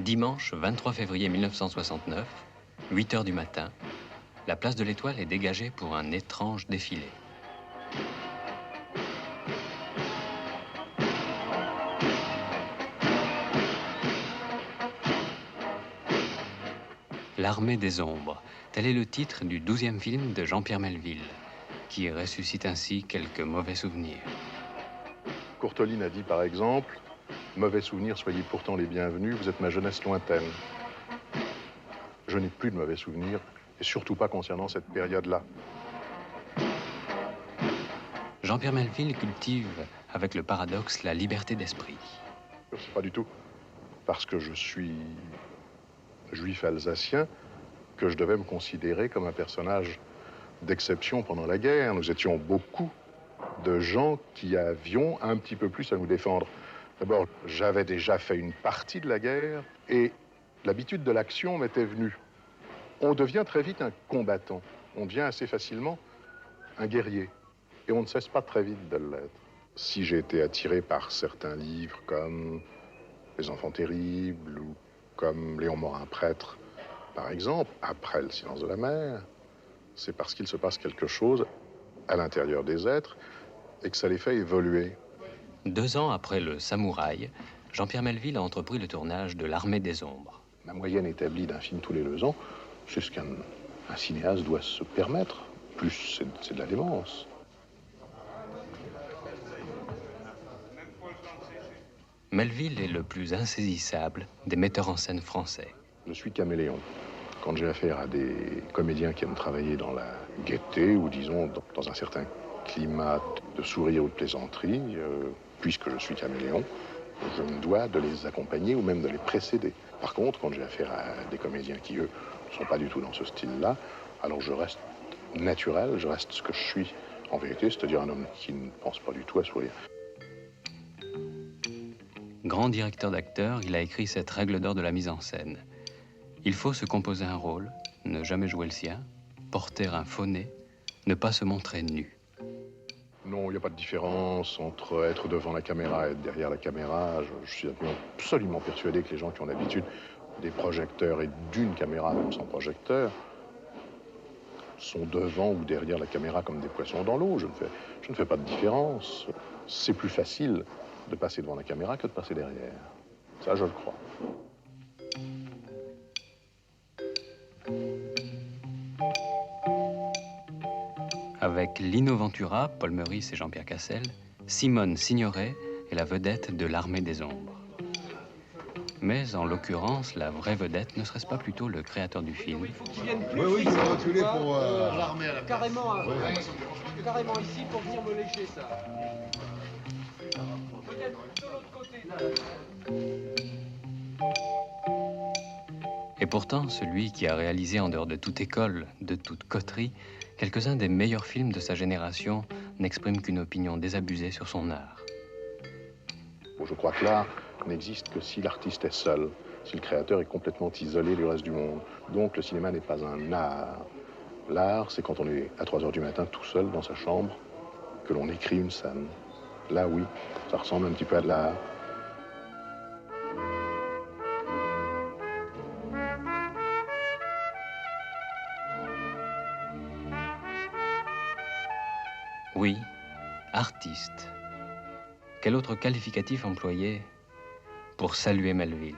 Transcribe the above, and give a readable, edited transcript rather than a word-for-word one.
Dimanche 23 février 1969, 8 heures du matin, la place de l'Étoile est dégagée pour un étrange défilé. L'Armée des Ombres, tel est le titre du 12e film de Jean-Pierre Melville, qui ressuscite ainsi quelques mauvais souvenirs. Courteline a dit par exemple « Mauvais souvenirs, soyez pourtant les bienvenus, vous êtes ma jeunesse lointaine ». Je n'ai plus de mauvais souvenirs, et surtout pas concernant cette période-là. Jean-Pierre Melville cultive, avec le paradoxe, la liberté d'esprit. C'est pas du tout parce que je suis juif alsacien que je devais me considérer comme un personnage d'exception pendant la guerre. Nous étions beaucoup de gens qui avions un petit peu plus à nous défendre. D'abord, j'avais déjà fait une partie de la guerre et l'habitude de l'action m'était venue. On devient très vite un combattant. On devient assez facilement un guerrier. Et on ne cesse pas très vite de l'être. Si j'ai été attiré par certains livres comme Les Enfants Terribles ou comme Léon Morin Prêtre, par exemple, après Le Silence de la mer, c'est parce qu'il se passe quelque chose à l'intérieur des êtres et que ça les fait évoluer. 2 ans après Le Samouraï, Jean-Pierre Melville a entrepris le tournage de L'Armée des Ombres. La moyenne établie d'un film tous les 2 ans, c'est ce qu'un cinéaste doit se permettre. Plus, c'est de la démence. Melville est le plus insaisissable des metteurs en scène français. Je suis caméléon. Quand j'ai affaire à des comédiens qui aiment travailler dans la gaieté ou disons dans un certain climat de sourire ou de plaisanterie, puisque je suis caméléon, je me dois de les accompagner ou même de les précéder. Par contre, quand j'ai affaire à des comédiens qui, eux, ne sont pas du tout dans ce style-là, alors je reste naturel, je reste ce que je suis en vérité, c'est-à-dire un homme qui ne pense pas du tout à sourire. Grand directeur d'acteurs, il a écrit cette règle d'or de la mise en scène. Il faut se composer un rôle, ne jamais jouer le sien, porter un faux nez, ne pas se montrer nu. Non, il n'y a pas de différence entre être devant la caméra et être derrière la caméra. Je suis absolument persuadé que les gens qui ont l'habitude des projecteurs et d'une caméra, même sans projecteur, sont devant ou derrière la caméra comme des poissons dans l'eau. Je ne fais pas de différence. C'est plus facile de passer devant la caméra que de passer derrière. Ça, je le crois. Avec Lino Ventura, Paul Meurice et Jean-Pierre Cassel, Simone Signoret est la vedette de l'Armée des Ombres. Mais en l'occurrence, la vraie vedette ne serait-ce pas plutôt le créateur du film? Oui, il faut reculer pour l'armée à la place. Carrément ici pour venir me lécher ça. Peut-être de l'autre côté. Et pourtant, celui qui a réalisé en dehors de toute école, de toute coterie, quelques-uns des meilleurs films de sa génération n'exprime qu'une opinion désabusée sur son art. Je crois que l'art n'existe que si l'artiste est seul, si le créateur est complètement isolé du reste du monde. Donc le cinéma n'est pas un art. L'art, c'est quand on est à 3 heures du matin tout seul dans sa chambre, que l'on écrit une scène. Là, oui, ça ressemble un petit peu à de l'art. Oui, artiste. Quel autre qualificatif employer pour saluer Melville?